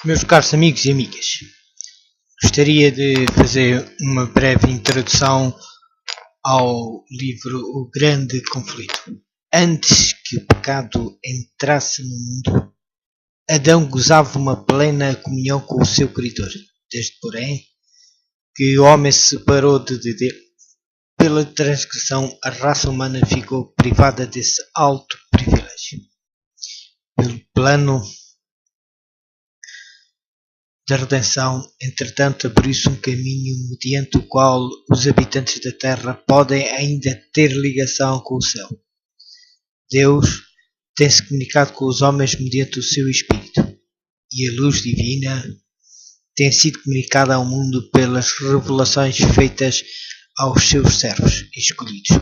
Meus caros amigos e amigas, gostaria de fazer uma breve introdução ao livro O Grande Conflito. Antes que o pecado entrasse no mundo, Adão gozava uma plena comunhão com o seu Criador. Desde, porém, que o homem se separou de Deus pela transgressão, a raça humana ficou privada desse alto privilégio. Pelo plano da redenção, entretanto, abriu-se um caminho mediante o qual os habitantes da terra podem ainda ter ligação com o céu. Deus tem-se comunicado com os homens mediante o seu Espírito, e a luz divina tem sido comunicada ao mundo pelas revelações feitas aos seus servos escolhidos.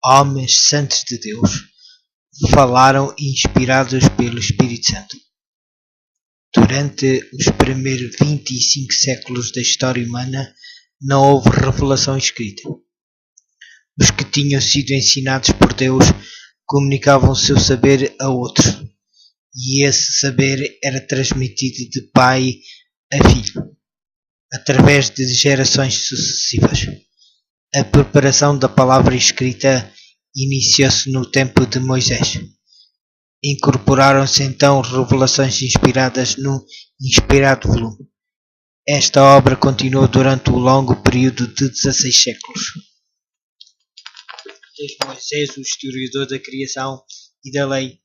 Homens santos de Deus falaram inspirados pelo Espírito Santo. Durante os primeiros 25 séculos da história humana, não houve revelação escrita. Os que tinham sido ensinados por Deus comunicavam o seu saber a outros, e esse saber era transmitido de pai a filho, através de gerações sucessivas. A preparação da palavra escrita iniciou-se no tempo de Moisés. Incorporaram-se então revelações inspiradas num inspirado volume. Esta obra continuou durante um longo período de 16 séculos. Desde Moisés, o historiador da criação e da lei,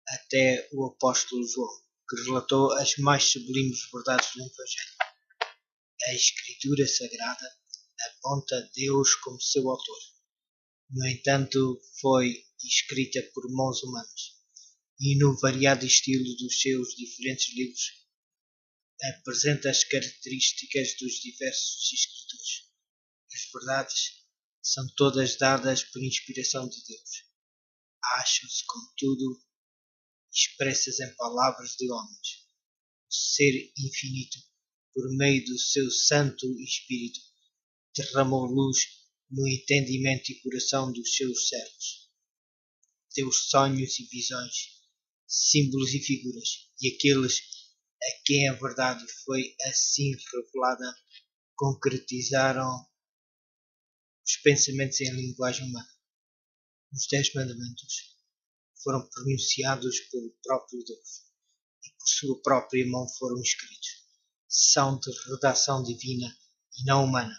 até o apóstolo João, que relatou as mais sublimes verdades do Evangelho. A Escritura Sagrada aponta a Deus como seu autor. No entanto, foi escrita por mãos humanas, e no variado estilo dos seus diferentes livros, apresenta as características dos diversos escritores. As verdades são todas dadas por inspiração de Deus. Acham-se, contudo, expressas em palavras de homens. O Ser Infinito, por meio do seu Santo Espírito, derramou luz no entendimento e coração dos seus servos. Deu sonhos e visões, símbolos e figuras, e aqueles a quem a verdade foi assim revelada concretizaram os pensamentos em linguagem humana. Os 10 mandamentos foram pronunciados pelo próprio Deus e por sua própria mão foram escritos. São de redação divina e não humana.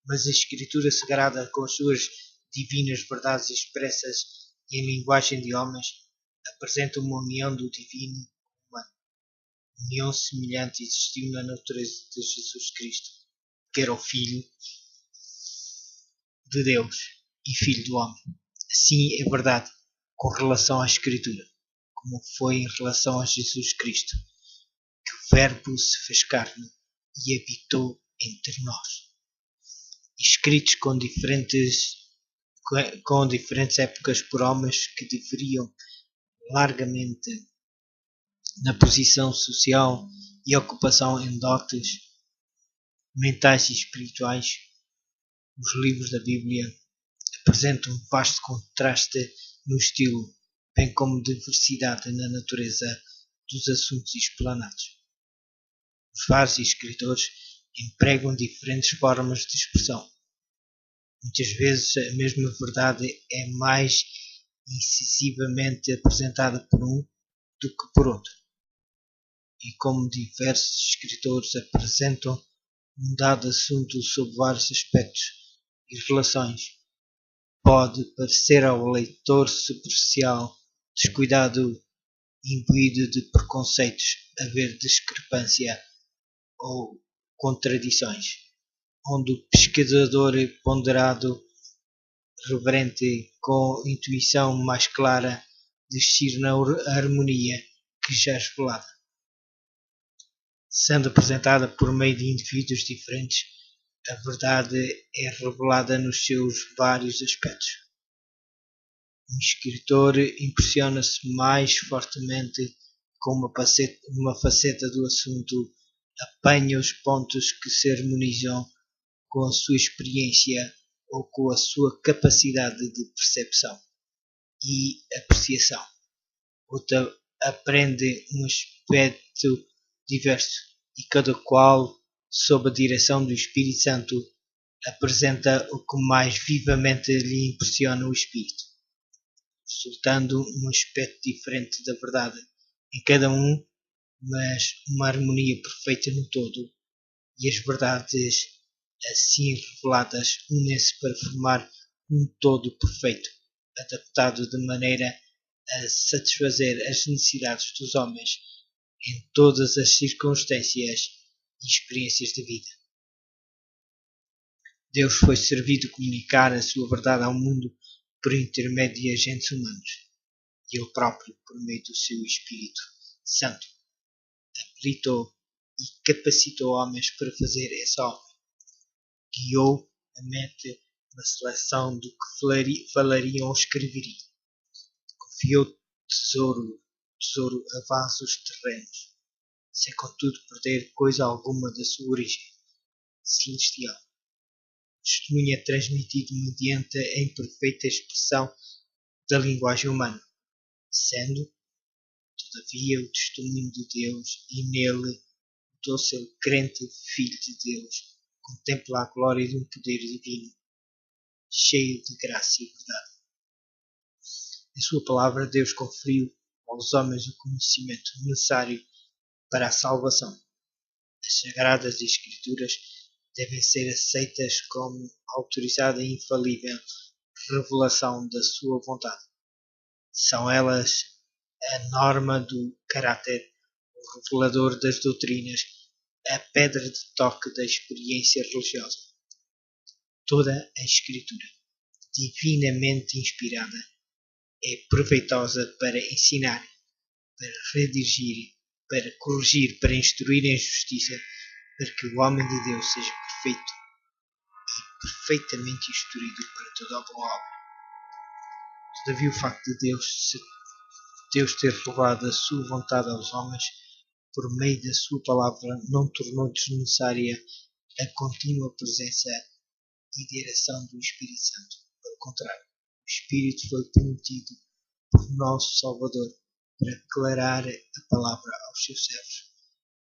Mas a Escritura Sagrada, com as suas divinas verdades expressas em linguagem de homens, apresenta uma união do divino com o humano. União semelhante existiu na natureza de Jesus Cristo, que era o Filho de Deus e Filho do homem. Assim é verdade com relação à Escritura, como foi em relação a Jesus Cristo, que o Verbo se fez carne e habitou entre nós. Escritos com diferentes épocas por homens que diferiam largamente na posição social e ocupação em dotes mentais e espirituais, os livros da Bíblia apresentam um vasto contraste no estilo, bem como diversidade na natureza dos assuntos explanados. Os vários escritores empregam diferentes formas de expressão. Muitas vezes a mesma verdade é mais incisivamente apresentada por um do que por outro. E como diversos escritores apresentam um dado assunto sob vários aspectos e relações, pode parecer ao leitor superficial, descuidado e imbuído de preconceitos haver discrepância ou contradições, onde o pesquisador ponderado, reverente, com intuição mais clara, discerne a harmonia que já é revelada. Sendo apresentada por meio de indivíduos diferentes, a verdade é revelada nos seus vários aspectos. Um escritor impressiona-se mais fortemente com uma faceta do assunto, apanha os pontos que se harmonizam com a sua experiência ou com a sua capacidade de percepção e apreciação. Outra aprende um aspecto diverso, e cada qual, sob a direção do Espírito Santo, apresenta o que mais vivamente lhe impressiona o espírito, resultando um aspecto diferente da verdade em cada um, mas uma harmonia perfeita no todo, e as verdades assim reveladas unem-se para formar um todo perfeito, adaptado de maneira a satisfazer as necessidades dos homens em todas as circunstâncias e experiências da vida. Deus foi servido comunicar a sua verdade ao mundo por intermédio de agentes humanos, e Ele próprio, por meio do seu Espírito Santo, habilitou e capacitou homens para fazer essa obra. Guiou a mente na seleção do que falariam ou escreveriam. Confiou tesouro a vasos terrenos, sem contudo perder coisa alguma da sua origem celestial. Testemunho é transmitido mediante a imperfeita expressão da linguagem humana, sendo, todavia, o testemunho de Deus, e nele o doce crente Filho de Deus contempla a glória de um poder divino, cheio de graça e verdade. Em sua palavra, Deus conferiu aos homens o conhecimento necessário para a salvação. As Sagradas Escrituras devem ser aceitas como autorizada e infalível revelação da sua vontade. São elas a norma do caráter, o revelador das doutrinas, a pedra de toque da experiência religiosa. Toda a Escritura, divinamente inspirada, é proveitosa para ensinar, para redigir, para corrigir, para instruir em justiça, para que o homem de Deus seja perfeito e perfeitamente instruído para toda a boa obra. Todavia, o facto de Deus ter revelado a sua vontade aos homens por meio da sua palavra não tornou desnecessária a contínua presença e direção do Espírito Santo. Pelo contrário, o Espírito foi prometido por nosso Salvador para declarar a palavra aos seus servos,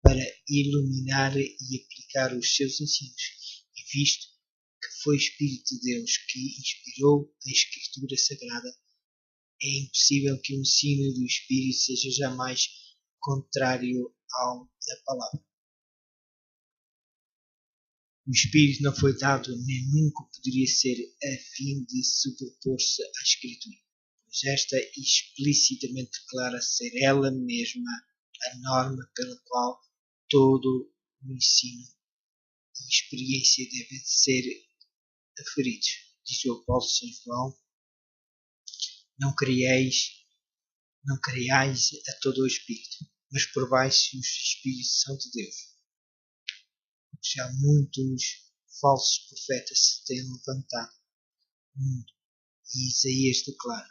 para iluminar e aplicar os seus ensinos, e visto que foi o Espírito de Deus que inspirou a Escritura Sagrada, é impossível que o ensino do Espírito seja jamais contrário ao da palavra. O Espírito não foi dado nem nunca poderia ser a fim de superpor-se à Escritura, pois esta explicitamente declara ser ela mesma a norma pela qual todo o ensino e experiência devem ser aferidos. Diz o apóstolo São João: não creiais a todo o Espírito, mas provai se os Espíritos são de Deus. Já muitos falsos profetas se têm levantado no mundo, e Isaías declara: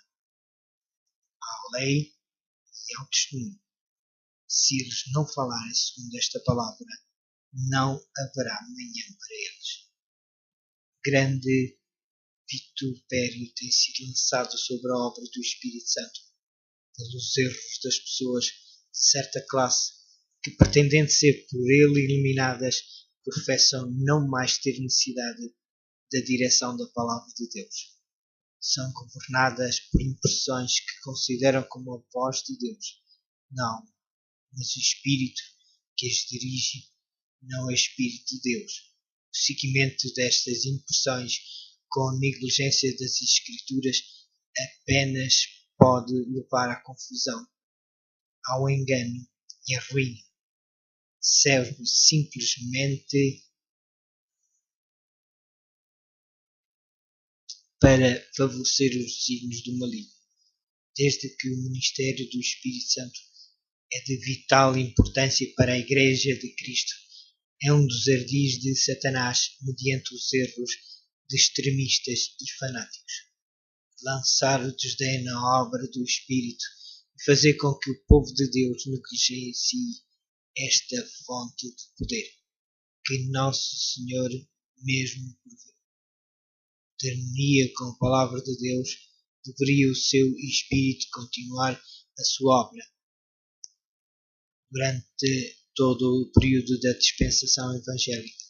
à lei e ao testemunho, se eles não falarem segundo esta palavra, não haverá manhã para eles. Grande vitupério tem sido lançado sobre a obra do Espírito Santo pelos erros das pessoas de certa classe que, pretendendo ser por ele iluminadas, professam não mais ter necessidade da direção da palavra de Deus. São governadas por impressões que consideram como a voz de Deus. Não, mas o Espírito que as dirige não é o Espírito de Deus. O seguimento destas impressões com negligência das Escrituras apenas pode levar à confusão, ao engano e à ruína. Serve simplesmente para favorecer os desígnios do maligno, desde que o ministério do Espírito Santo é de vital importância para a Igreja de Cristo. É um dos ardis de Satanás mediante os erros de extremistas e fanáticos. Lançar o desdém na obra do Espírito e fazer com que o povo de Deus negligencie esta fonte de poder que Nosso Senhor mesmo proveu. De harmonia com a palavra de Deus, deveria o seu Espírito continuar a sua obra. Durante todo o período da dispensação evangélica.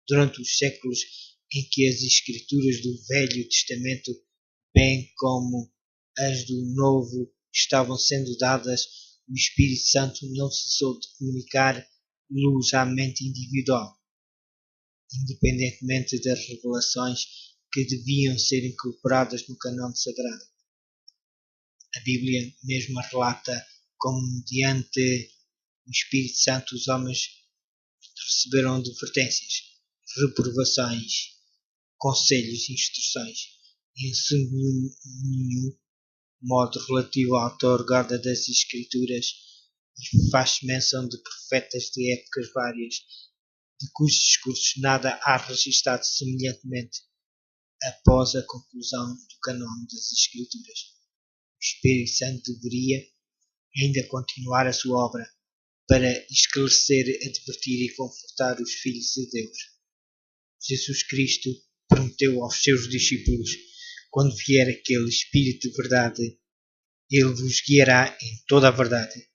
Durante os séculos em que as escrituras do Velho Testamento, bem como as do Novo, estavam sendo dadas, o Espírito Santo não cessou de comunicar luz à mente individual, independentemente das revelações que deviam ser incorporadas no canão sagrado. A Bíblia mesmo relata como, mediante o Espírito Santo, os homens receberam advertências, reprovações, conselhos e instruções, e em nenhum modo relativo à outorgada das Escrituras, e faz menção de profetas de épocas várias, de cujos discursos nada há registado semelhantemente após a conclusão do canone das Escrituras. O Espírito Santo deveria ainda continuar a sua obra para esclarecer, advertir e confortar os filhos de Deus. Jesus Cristo prometeu aos seus discípulos: quando vier aquele Espírito de verdade, ele vos guiará em toda a verdade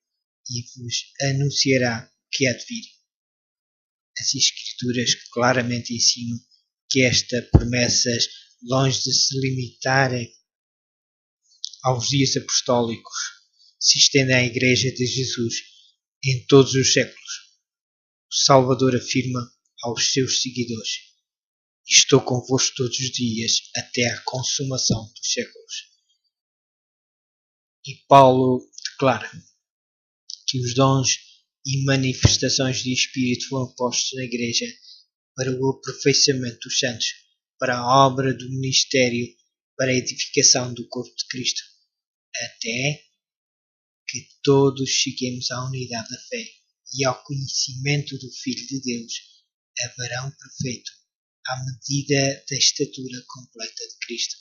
e vos anunciará o que há de vir. As Escrituras claramente ensinam que estas promessas, longe de se limitarem aos dias apostólicos, se estendem à Igreja de Jesus em todos os séculos. O Salvador afirma aos seus seguidores: estou convosco todos os dias até à consumação dos séculos. E Paulo declara que os dons e manifestações de Espírito foram postos na Igreja para o aperfeiçoamento dos santos, para a obra do ministério, para a edificação do corpo de Cristo, até que todos cheguemos à unidade da fé e ao conhecimento do Filho de Deus, a varão perfeito, à medida da estatura completa de Cristo.